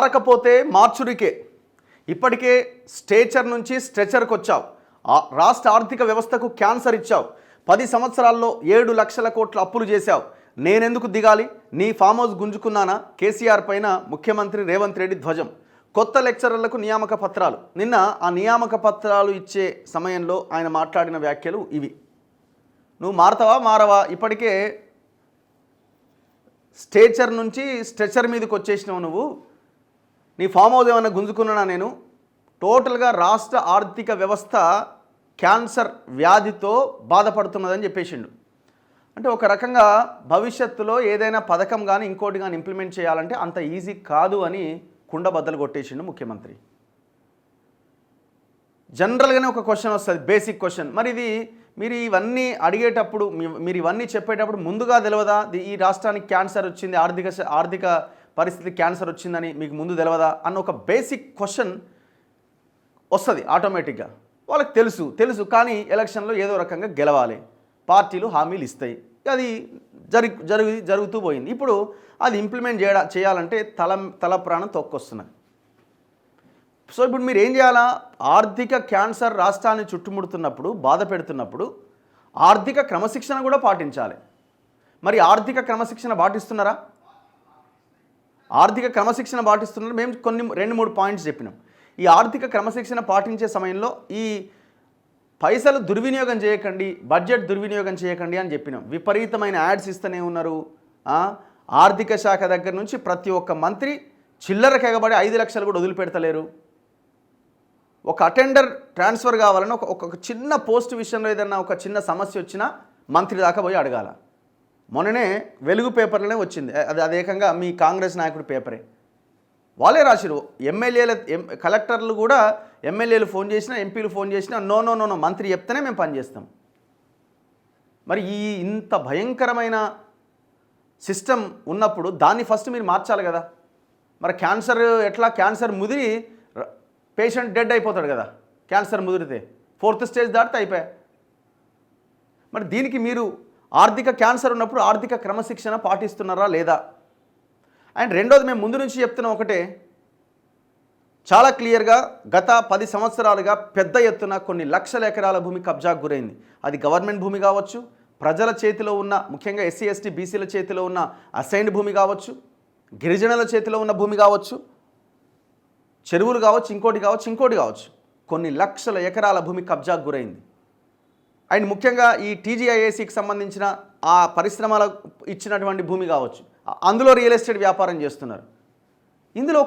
మారకపోతే మార్చుడికే. ఇప్పటికే స్టేచర్ నుంచి స్ట్రెచర్కి వచ్చావు. రాష్ట్ర ఆర్థిక వ్యవస్థకు క్యాన్సర్ ఇచ్చావు. 10 సంవత్సరాల్లో 7 లక్షల కోట్ల అప్పులు చేశావు. నేనెందుకు దిగాలి? నీ ఫామ్ హౌస్ గుంజుకున్నానా? కేసీఆర్ పైన ముఖ్యమంత్రి రేవంత్ రెడ్డి ధ్వజం. కొత్త లెక్చరర్లకు నియామక పత్రాలు. నిన్న ఆ నియామక పత్రాలు ఇచ్చే సమయంలో ఆయన మాట్లాడిన వ్యాఖ్యలు ఇవి. నువ్వు మారతావా మారవా? ఇప్పటికే స్టేచర్ నుంచి స్ట్రెచర్ మీదకి వచ్చేసినావు నువ్వు. నీ ఫామ్ హౌస్ ఏమైనా గుంజుకున్నానా నేను? టోటల్గా రాష్ట్ర ఆర్థిక వ్యవస్థ క్యాన్సర్ వ్యాధితో బాధపడుతున్నదని చెప్పేసిండు. అంటే ఒక రకంగా భవిష్యత్తులో ఏదైనా పథకం కానీ ఇంకోటి కానీ ఇంప్లిమెంట్ చేయాలంటే అంత ఈజీ కాదు అని కుండబద్దలు కొట్టేసిండు ముఖ్యమంత్రి. జనరల్గానే ఒక క్వశ్చన్ వస్తుంది, బేసిక్ క్వశ్చన్. మరి ఇది మీరు ఇవన్నీ అడిగేటప్పుడు, మీరు ఇవన్నీ చెప్పేటప్పుడు ముందుగా తెలియదా ఈ రాష్ట్రానికి క్యాన్సర్ వచ్చింది, ఆర్థిక పరిస్థితి క్యాన్సర్ వచ్చిందని మీకు ముందు తెలియదా అన్న ఒక బేసిక్ క్వశ్చన్ వస్తుంది ఆటోమేటిక్గా. వాళ్ళకి తెలుసు కానీ ఎలక్షన్లో ఏదో రకంగా గెలవాలి, పార్టీలు హామీలు ఇస్తాయి, అది జరుగుతూ పోయింది. ఇప్పుడు అది ఇంప్లిమెంట్ చేయాలంటే తల ప్రాణం తొక్కొస్తున్నది. సో ఇప్పుడు మీరు ఏం చేయాలా? ఆర్థిక క్యాన్సర్ రాష్ట్రాన్ని చుట్టుముడుతున్నప్పుడు, బాధ పెడుతున్నప్పుడు ఆర్థిక క్రమశిక్షణ కూడా పాటించాలి. మరి ఆర్థిక క్రమశిక్షణ పాటిస్తున్నారా? ఆర్థిక క్రమశిక్షణ పాటిస్తున్నారు. మేము 2-3 పాయింట్స్ చెప్పినాం. ఈ ఆర్థిక క్రమశిక్షణ పాటించే సమయంలో ఈ పైసలు దుర్వినియోగం చేయకండి, బడ్జెట్ దుర్వినియోగం చేయకండి అని చెప్పినాం. విపరీతమైన యాడ్స్ ఇస్తూనే ఉన్నారు. ఆర్థిక శాఖ దగ్గర నుంచి ప్రతి ఒక్క మంత్రి చిల్లరకు ఎగబడి 5 లక్షలు కూడా వదిలిపెడతలేరు. ఒక అటెండర్ ట్రాన్స్ఫర్ కావాలని ఒక చిన్న పోస్ట్ విషయంలో ఏదన్నా ఒక చిన్న సమస్య వచ్చినా మంత్రి దాకా పోయి అడగాల. మొన్ననే వెలుగు పేపర్లోనే వచ్చింది, అది ఏకంగా మీ కాంగ్రెస్ నాయకుడి పేపరే. వాళ్ళే రాసిరు. కలెక్టర్లు కూడా ఎమ్మెల్యేలు ఫోన్ చేసినా, ఎంపీలు ఫోన్ చేసినా నో మంత్రి చెప్తేనే మేము పనిచేస్తాం. మరి ఇంత భయంకరమైన సిస్టమ్ ఉన్నప్పుడు దాన్ని ఫస్ట్ మీరు మార్చాలి కదా. మరి క్యాన్సర్ ఎట్లా? క్యాన్సర్ ముదిరి పేషెంట్ డెడ్ అయిపోతాడు కదా. క్యాన్సర్ ముదిరితే 4th స్టేజ్ దాటితే అయిపోయా. మరి దీనికి మీరు ఆర్థిక క్యాన్సర్ ఉన్నప్పుడు ఆర్థిక క్రమశిక్షణ పాటిస్తున్నారా లేదా? అండ్ రెండోది, మేము ముందు నుంచి చెప్తున్నాం ఒకటే, చాలా క్లియర్గా గత 10 సంవత్సరాలుగా పెద్ద ఎత్తున కొన్ని లక్షల ఎకరాల భూమి కబ్జాకు గురైంది. అది గవర్నమెంట్ భూమి కావచ్చు, ప్రజల చేతిలో ఉన్న, ముఖ్యంగా ఎస్సీ ఎస్టీ బీసీల చేతిలో ఉన్న అసైన్డ్ భూమి కావచ్చు, గిరిజనుల చేతిలో ఉన్న భూమి కావచ్చు, చెరువులు కావచ్చు, ఇంకోటి కావచ్చు, కొన్ని లక్షల ఎకరాల భూమి కబ్జాకు గురైంది. అండ్ ముఖ్యంగా ఈ టీజీఐఏసీకి సంబంధించిన ఆ పరిశ్రమల ఇచ్చినటువంటి భూమి కావచ్చు, అందులో రియల్ ఎస్టేట్ వ్యాపారం చేస్తున్నారు. ఇందులో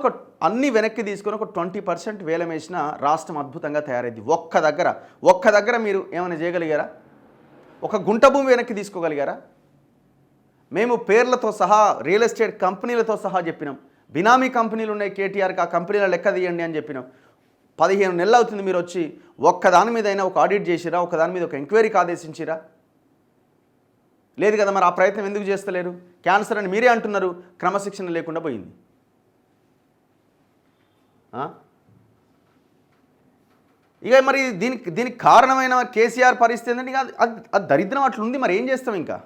అన్ని వెనక్కి తీసుకొని ఒక 20% వేలం వేసిన రాష్ట్రం అద్భుతంగా తయారైంది. ఒక్క దగ్గర మీరు ఏమైనా చేయగలిగారా? ఒక గుంట భూమి వెనక్కి తీసుకోగలిగారా? మేము పేర్లతో సహా రియల్ ఎస్టేట్ కంపెనీలతో సహా చెప్పినాం. బినామీ కంపెనీలు ఉన్నాయి కేటీఆర్కి, ఆ కంపెనీల లెక్క తీయండి అని చెప్పినాం. 15 నెలలు అవుతుంది మీరు వచ్చి ఒక్కదాని మీద అయినా ఒక ఆడిట్ చేసిరా? ఒకదాని మీద ఒక ఎంక్వైరీకి ఆదేశించిరా? లేదు కదా. మరి ఆ ప్రయత్నం ఎందుకు చేస్తలేరు? క్యాన్సర్ అని మీరే అంటున్నారు, క్రమశిక్షణ లేకుండా పోయింది. ఇక మరి దీనికి కారణమైన కేసీఆర్ పరిస్థితి ఏంటంటే అది దరిద్రం అట్లుంది. మరి ఏం చేస్తాం? ఇంకా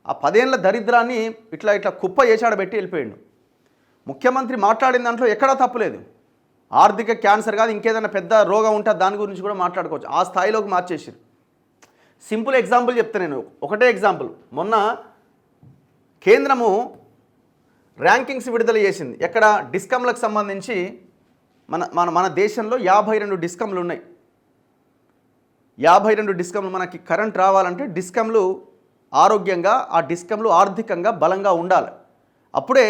ఆ 10 ఏళ్ల దరిద్రాన్ని ఇట్లా కుప్ప చేసాడబెట్టి వెళ్ళిపోయాడు. ముఖ్యమంత్రి మాట్లాడిన దాంట్లో ఎక్కడా తప్పులేదు. ఆర్థిక క్యాన్సర్ కాదు, ఇంకేదైనా పెద్ద రోగం ఉంటే దాని గురించి కూడా మాట్లాడుకోవచ్చు. ఆ స్థాయిలోకి మార్చేసారు. సింపుల్ ఎగ్జాంపుల్ చెప్తా నేను, ఒకటే ఎగ్జాంపుల్. మొన్న కేంద్రము ర్యాంకింగ్స్ విడుదల చేసింది. ఎక్కడ? డిస్కమ్లకు సంబంధించి మన దేశంలో 52 డిస్కమ్లు ఉన్నాయి. 52 డిస్కమ్లు. మనకి కరెంట్ రావాలంటే డిస్కమ్లు ఆరోగ్యంగా, ఆ డిస్కమ్లు ఆర్థికంగా బలంగా ఉండాలి. అప్పుడే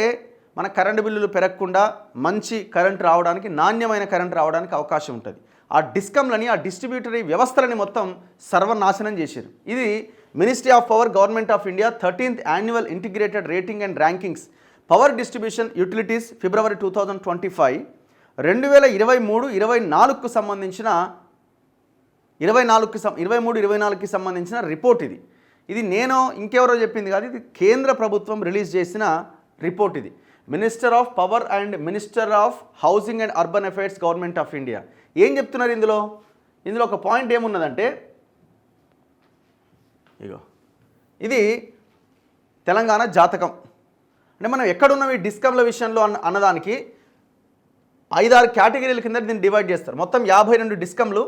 మన కరెంటు బిల్లులు పెరగకుండా మంచి కరెంట్ రావడానికి, నాణ్యమైన కరెంట్ రావడానికి అవకాశం ఉంటుంది. ఆ డిస్కమ్లని, ఆ డిస్ట్రిబ్యూటరీ వ్యవస్థలని మొత్తం సర్వనాశనం చేశారు. ఇది ministry of power, government of India 13th annual integrated rating and rankings power distribution utilities February 2025 2023-24కు సంబంధించిన 23-24కి సంబంధించిన రిపోర్ట్ ఇది నేను ఇంకెవరో చెప్పింది కాదు, ఇది కేంద్ర ప్రభుత్వం రిలీజ్ చేసిన రిపోర్ట్. ఇది minister of power and minister of housing and urban affairs, government of India. ఏం చెప్తున్నారు ఇందులో ఒక పాయింట్ ఏమున్నదంటే, ఇది తెలంగాణ జాతకం. అంటే మనం ఎక్కడున్నాం ఈ డిస్కమ్ల విషయంలో అన్నదానికి 5-6 కేటగిరీల కింద దీన్ని డివైడ్ చేస్తారు. మొత్తం 52 డిస్కంలు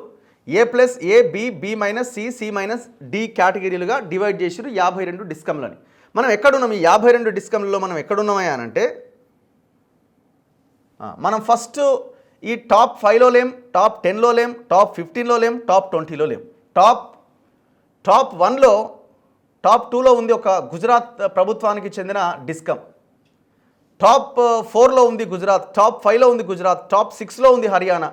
A+A B B-C C-D కేటగిరీలుగా డివైడ్ చేసిరు 52 డిస్కంలని. మనం ఎక్కడున్నాం ఈ 52 డిస్కంలలో మనం ఎక్కడున్నామయ్యా అంటే మనం ఫస్ట్ ఈ టాప్ 5లో లేం, టాప్ 10లో లేం, టాప్ 15లో లేం, టాప్ 20లో లేం. టాప్ 1లో టాప్ 2లో ఉంది ఒక గుజరాత్ ప్రభుత్వానికి చెందిన డిస్కమ్. టాప్ 4లో ఉంది గుజరాత్, టాప్ 5లో ఉంది గుజరాత్, టాప్ 6లో ఉంది హర్యానా.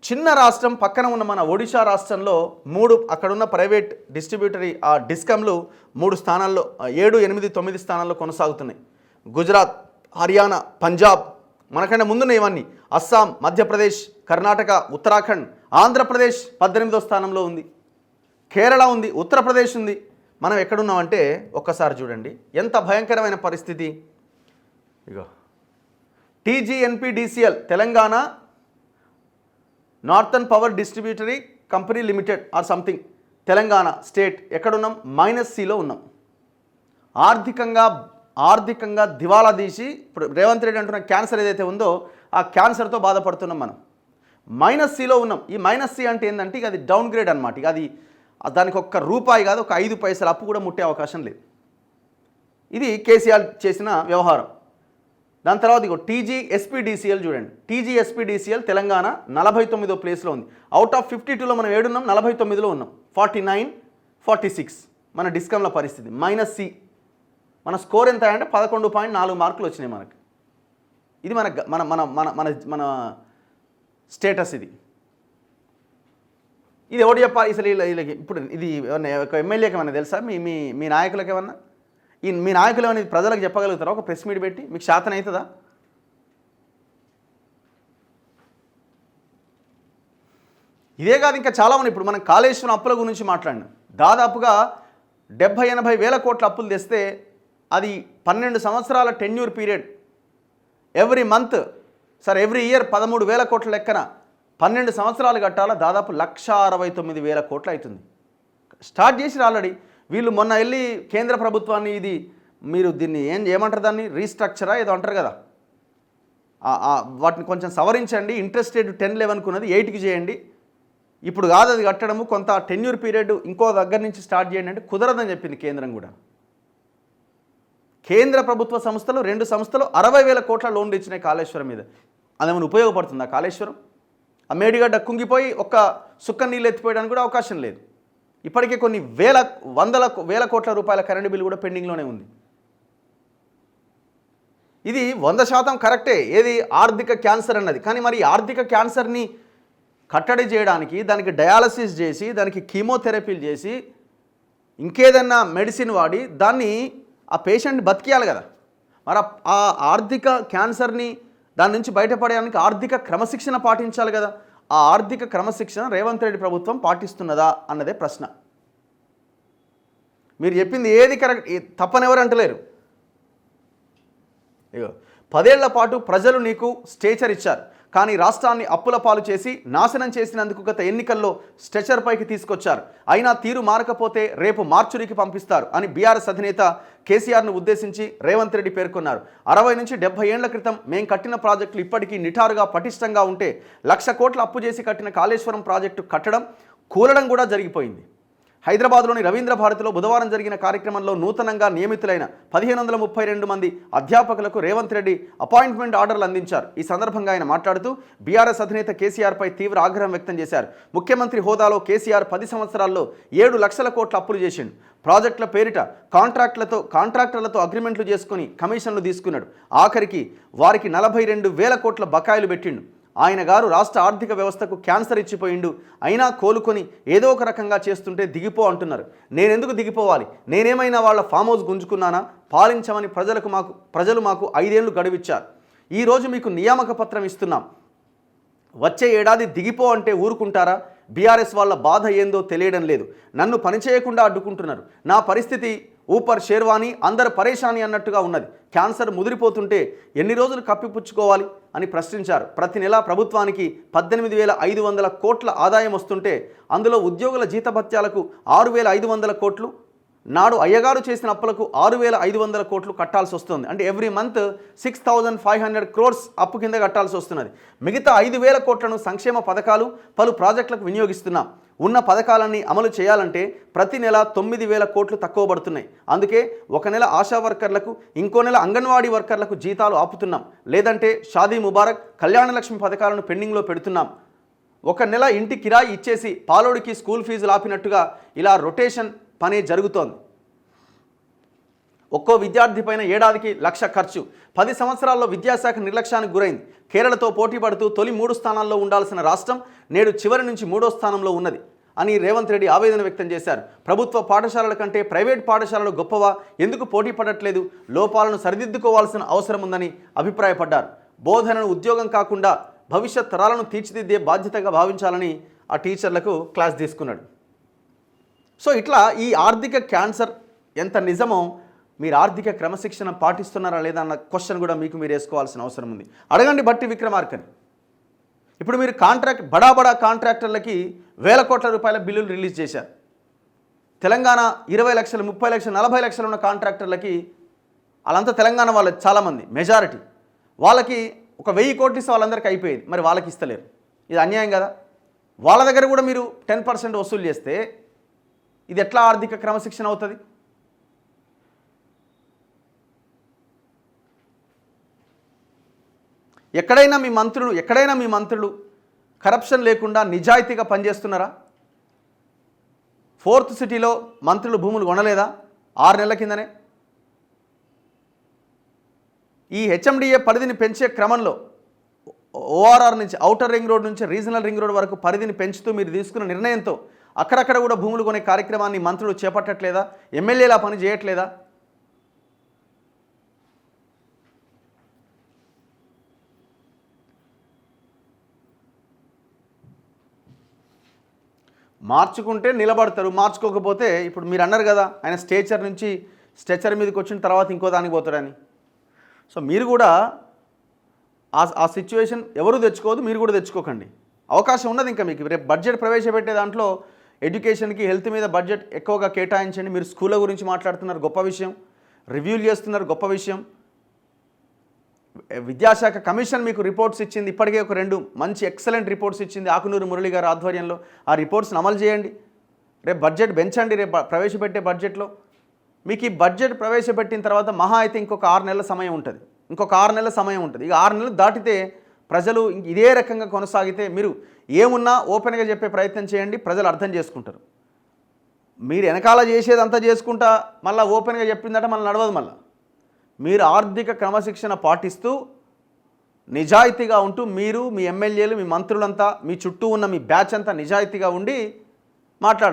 చిన్న రాష్ట్రం పక్కన ఉన్న మన ఒడిశా రాష్ట్రంలో 3 అక్కడున్న ప్రైవేట్ డిస్ట్రిబ్యూటరీ ఆ డిస్కమ్లు 3 స్థానాల్లో 7, 8, 9 స్థానాల్లో కొనసాగుతున్నాయి. గుజరాత్, హర్యానా, పంజాబ్ మనకంటే ముందున్న ఇవన్నీ అస్సాం, మధ్యప్రదేశ్, కర్ణాటక, ఉత్తరాఖండ్, ఆంధ్రప్రదేశ్ 18వ స్థానంలో ఉంది, కేరళ ఉంది, ఉత్తరప్రదేశ్ ఉంది. మనం ఎక్కడున్నామంటే ఒక్కసారి చూడండి ఎంత భయంకరమైన పరిస్థితి. ఇగో TGNPDCL Telangana northern power distributary company limited or something Telangana state ఎక్కడున్నాం -Cలో ఉన్నాం. ఆర్థికంగా దివాలా తీసి ఇప్పుడు రేవంత్ రెడ్డి అంటున్న క్యాన్సర్ ఏదైతే ఉందో ఆ క్యాన్సర్తో బాధపడుతున్నాం. మనం -Cలో ఉన్నాం. ఈ -C అంటే ఏంటంటే ఇక అది డౌన్ గ్రేడ్ అనమాట. ఇక అది దానికి ₹1 కాదు, ఒక 5 పైసలు అప్పు కూడా ముట్టే అవకాశం లేదు. ఇది కేసీఆర్ చేసిన వ్యవహారం. దాని తర్వాత ఇగో TGSPDCL చూడండి. TGSPDCL తెలంగాణ 49వ ప్లేస్లో ఉంది. అవుట్ ఆఫ్ 52లో మనం ఏడున్నాం, 49లో ఉన్నాం. 49, 46 మన డిస్కంల పరిస్థితి. -C మన స్కోర్ ఎంత అంటే 11.4 మార్కులు వచ్చినాయి మనకి. ఇది మన మన మన మన మన మన స్టేటస్. ఇది ఎవడు చెప్పాలి అసలు వీళ్ళకి? ఇప్పుడు ఇది ఒక ఎమ్మెల్యేకి ఏమన్నా తెలుసా? మీ మీ మీ నాయకులకు ఏమన్నా మీ నాయకులు ఏమన్నా ప్రజలకు చెప్పగలుగుతారా? ఒక ప్రెస్ మీట్ పెట్టి మీకు శాతం అవుతుందా? ఇదే కాదు ఇంకా చాలామంది. ఇప్పుడు మనం కాళేశ్వరం అప్పుల గురించి మాట్లాడినాం. దాదాపుగా 70-80 వేల కోట్ల అప్పులు తెస్తే అది 12 సంవత్సరాల tenure period. Every month every year 13,000 కోట్ల లెక్కన 12 సంవత్సరాలు కట్టాల. దాదాపు 1,69,000 కోట్లు అవుతుంది. స్టార్ట్ చేసి ఆల్రెడీ వీళ్ళు మొన్న వెళ్ళి కేంద్ర ప్రభుత్వాన్ని ఇది మీరు దీన్ని ఏమంటారు, దాన్ని రీస్ట్రక్చరా ఏదో అంటారు కదా, వాటిని కొంచెం సవరించండి, ఇంట్రెస్ట్ రేట్ 10-11 ఉన్నది 8కి చేయండి, ఇప్పుడు కాదు అది కట్టడము, కొంత టెన్యూర్ పీరియడ్ ఇంకో దగ్గర నుంచి స్టార్ట్ చేయండి అంటే కుదరదని చెప్పింది కేంద్రం కూడా. కేంద్ర ప్రభుత్వ సంస్థలు 2 సంస్థలు 60,000 కోట్ల లోన్లు ఇచ్చినాయి కాళేశ్వరం మీద. అదేమైనా ఉపయోగపడుతుందా కాళేశ్వరం? ఆ మేడిగడ్డ కుంగిపోయి ఒక్క సుక్క నీళ్ళు ఎత్తిపోయడానికి కూడా అవకాశం లేదు. ఇప్పటికే కొన్ని వేల కోట్ల రూపాయల కరెంటు బిల్లు కూడా పెండింగ్లోనే ఉంది. ఇది 100% కరెక్టే, ఏది ఆర్థిక క్యాన్సర్ అన్నది. కానీ మరి ఆర్థిక క్యాన్సర్ని కట్టడి చేయడానికి దానికి డయాలసిస్ చేసి దానికి కీమోథెరపీలు చేసి ఇంకేదన్నా మెడిసిన్ వాడి దాన్ని ఆ పేషెంట్ బతికేయాలి కదా. మరి ఆ ఆర్థిక క్యాన్సర్ని దాని నుంచి బయటపడడానికి ఆర్థిక క్రమశిక్షణ పాటించాలి కదా. ఆ ఆర్థిక క్రమశిక్షణ రేవంత్ రెడ్డి ప్రభుత్వం పాటిస్తున్నదా అన్నదే ప్రశ్న. మీరు చెప్పింది ఏది కరెక్ట్ తప్పనెవరు అంటలేరు. ఇగో 10 ఏళ్ల పాటు ప్రజలు నీకు స్టేచర్ ఇచ్చారు, కానీ రాష్ట్రాన్ని అప్పుల పాలు చేసి నాశనం చేసినందుకు గత ఎన్నికల్లో స్ట్రెచర్ పైకి తీసుకొచ్చారు. అయినా తీరు మారకపోతే రేపు మార్చురికి పంపిస్తారు అని బీఆర్ఎస్ అధినేత కేసీఆర్ను ఉద్దేశించి రేవంత్ రెడ్డి పేర్కొన్నారు. 60 నుంచి 70 ఏళ్ల క్రితం మేం కట్టిన ప్రాజెక్టులు ఇప్పటికీ నిఠారుగా పటిష్టంగా ఉంటే 1,00,000 కోట్ల అప్పు చేసి కట్టిన కాళేశ్వరం ప్రాజెక్టు కట్టడం కూలడం కూడా జరిగిపోయింది. హైదరాబాద్లోని రవీంద్ర భారతిలో బుధవారం జరిగిన కార్యక్రమంలో నూతనంగా నియమితులైన 1,532 మంది అధ్యాపకులకు రేవంత్ రెడ్డి అపాయింట్మెంట్ ఆర్డర్లు అందించారు. ఈ సందర్భంగా ఆయన మాట్లాడుతూ బీఆర్ఎస్ అధినేత కేసీఆర్పై తీవ్ర ఆగ్రహం వ్యక్తం చేశారు. ముఖ్యమంత్రి హోదాలో కేసీఆర్ 10 సంవత్సరాల్లో 7 లక్షల కోట్ల అప్పులు చేసిండు. ప్రాజెక్టుల పేరిట కాంట్రాక్టర్లతో అగ్రిమెంట్లు చేసుకుని కమిషన్లు తీసుకున్నాడు. ఆఖరికి వారికి 42,000 కోట్ల బకాయిలు పెట్టిండు. ఆయన గారు రాష్ట్ర ఆర్థిక వ్యవస్థకు క్యాన్సర్ ఇచ్చిపోయిండు. అయినా కోలుకొని ఏదో ఒక రకంగా చేస్తుంటే దిగిపో అంటున్నారు. నేనెందుకు దిగిపోవాలి? నేనేమైనా వాళ్ళ ఫామ్ హౌస్ గుంజుకున్నానా? పాలించమని ప్రజలు మాకు 5 ఏళ్లు గడువిచ్చారు. ఈరోజు మీకు నియామక పత్రం ఇస్తున్నాం. వచ్చే ఏడాది దిగిపో అంటే ఊరుకుంటారా? బీఆర్ఎస్ వాళ్ళ బాధ ఏందో తెలియడం లేదు. నన్ను పనిచేయకుండా అడ్డుకుంటున్నారు. నా పరిస్థితి ఊపర్ షేర్వాణి అందరు పరేషాని అన్నట్టుగా ఉన్నది. క్యాన్సర్ ముదిరిపోతుంటే ఎన్ని రోజులు కప్పిపుచ్చుకోవాలి అని ప్రశ్నించారు. ప్రతి నెల ప్రభుత్వానికి 18,500 కోట్ల ఆదాయం వస్తుంటే అందులో ఉద్యోగుల జీతభత్యాలకు 6,500 కోట్లు, నాడు అయ్యగారు చేసిన అప్పులకు 6,500 కోట్లు కట్టాల్సి వస్తుంది. అంటే ఎవ్రీ మంత్ 6,500 crores అప్పు కింద కట్టాల్సి వస్తున్నది. మిగతా 5,000 కోట్లను సంక్షేమ పథకాలు, పలు ప్రాజెక్టులకు వినియోగిస్తున్నాం. ఉన్న పథకాలన్నీ అమలు చేయాలంటే ప్రతి నెల 9,000 కోట్లు తక్కువ పడుతున్నాయి. అందుకే ఒక నెల ఆశా వర్కర్లకు, ఇంకో నెల అంగన్వాడీ వర్కర్లకు జీతాలు ఆపుతున్నాం. లేదంటే షాదీ ముబారక్, కళ్యాణ లక్ష్మి పథకాలను పెండింగ్లో పెడుతున్నాం. ఒక నెల ఇంటి కిరాయి ఇచ్చేసి పాలోడికి స్కూల్ ఫీజులు ఆపినట్టుగా ఇలా రొటేషన్ పని జరుగుతోంది. ఒక్కో విద్యార్థి పైన ఏడాదికి 1,00,000 ఖర్చు. 10 సంవత్సరాల్లో విద్యాశాఖ నిర్లక్ష్యానికి గురైంది. కేరళతో పోటీ పడుతూ తొలి 3 స్థానాల్లో ఉండాల్సిన రాష్ట్రం నేడు చివరి నుంచి 3వ స్థానంలో ఉన్నది అని రేవంత్ రెడ్డి ఆవేదన వ్యక్తం చేశారు. ప్రభుత్వ పాఠశాలల కంటే ప్రైవేట్ పాఠశాలలు గొప్పవా, ఎందుకు పోటీ పడట్లేదు, లోపాలను సరిదిద్దుకోవాల్సిన అవసరం ఉందని అభిప్రాయపడ్డారు. బోధనను ఉద్యోగం కాకుండా భవిష్యత్ తరాలను తీర్చిదిద్దే బాధ్యతగా భావించాలని ఆ టీచర్లకు క్లాస్ తీసుకున్నాడు. సో ఇట్లా ఈ ఆర్థిక క్యాన్సర్ ఎంత నిజమో మీరు ఆర్థిక క్రమశిక్షణ పాటిస్తున్నారా లేదా అన్న క్వశ్చన్ కూడా మీకు మీరు వేసుకోవాల్సిన అవసరం ఉంది. అడగండి బట్టి విక్రమార్కని. ఇప్పుడు మీరు బడా కాంట్రాక్టర్లకి 1,000 కోట్ల రూపాయల బిల్లులు రిలీజ్ చేశారు. తెలంగాణ 20 లక్షలు, 30 లక్షలు, 40 లక్షలు ఉన్న కాంట్రాక్టర్లకి, వాళ్ళంతా తెలంగాణ వాళ్ళు చాలామంది, మెజారిటీ వాళ్ళకి ఒక 1,000 కోట్లు ఇస్తే వాళ్ళందరికీ అయిపోయేది. మరి వాళ్ళకి ఇస్తలేరు. ఇది అన్యాయం కదా. వాళ్ళ దగ్గర కూడా మీరు 10% వసూలు చేస్తే ఇది ఎట్లా ఆర్థిక క్రమశిక్షణ అవుతుంది? ఎక్కడైనా మీ మంత్రులు కరప్షన్ లేకుండా నిజాయితీగా పనిచేస్తున్నారా? 4th సిటీలో మంత్రులు భూములు కొనలేదా 6 నెలల కిందనే? ఈ హెచ్ఎండిఏ పరిధిని పెంచే క్రమంలో ఓఆర్ఆర్ నుంచి, ఔటర్ రింగ్ రోడ్ నుంచి రీజనల్ రింగ్ రోడ్ వరకు పరిధిని పెంచుతూ మీరు తీసుకున్న నిర్ణయంతో అక్కడక్కడ కూడా భూములు కొనే కార్యక్రమాన్ని మంత్రులు చేపట్టట్లేదా? ఎమ్మెల్యేలా పని చేయట్లేదా? మార్చుకుంటే నిలబడతారు, మార్చుకోకపోతే ఇప్పుడు మీరు అన్నారు కదా ఆయన స్టేచర్ నుంచి స్ట్రెచర్ మీదకి వచ్చిన తర్వాత ఇంకో దానికి పోతాడని. సో మీరు కూడా ఆ సిచ్యువేషన్ ఎవరు తెచ్చుకోవద్దు, మీరు కూడా తెచ్చుకోకండి. అవకాశం ఉన్నది ఇంకా మీకు. రేపు బడ్జెట్ ప్రవేశపెట్టే దాంట్లో ఎడ్యుకేషన్కి, హెల్త్ మీద బడ్జెట్ ఎక్కువగా కేటాయించండి. మీరు స్కూళ్ళ గురించి మాట్లాడుతున్నారు, గొప్ప విషయం. రివ్యూలు చేస్తున్నారు, గొప్ప విషయం. విద్యాశాఖ కమిషన్ మీకు రిపోర్ట్స్ ఇచ్చింది, ఇప్పటికే ఒక 2 మంచి ఎక్సలెంట్ రిపోర్ట్స్ ఇచ్చింది ఆకునూరు మురళి గారి ఆధ్వర్యంలో. ఆ రిపోర్ట్స్ని అమలు చేయండి. రేపు బడ్జెట్ పెంచండి. రేపు ప్రవేశపెట్టే బడ్జెట్లో మీకు ఈ బడ్జెట్ ప్రవేశపెట్టిన తర్వాత మహా అయితే ఇంకొక 6 నెలల సమయం ఉంటుంది. ఇక 6 నెలలు దాటితే ప్రజలు ఇదే రకంగా కొనసాగితే మీరు ఏమున్నా ఓపెన్గా చెప్పే ప్రయత్నం చేయండి, ప్రజలు అర్థం చేసుకుంటారు. మీరు వెనకాల చేసేదంతా చేసుకుంటా మళ్ళీ ఓపెన్గా చెప్పిందంటే మళ్ళీ నడవదు. మళ్ళీ మీరు ఆర్థిక క్రమశిక్షణ పాటిస్తూ నిజాయితీగా ఉంటూ, మీరు, మీ ఎమ్మెల్యేలు, మీ మంత్రులంతా, మీ చుట్టూ ఉన్న మీ బ్యాచ్ అంతా నిజాయితీగా ఉండి మాట్లాడాలి.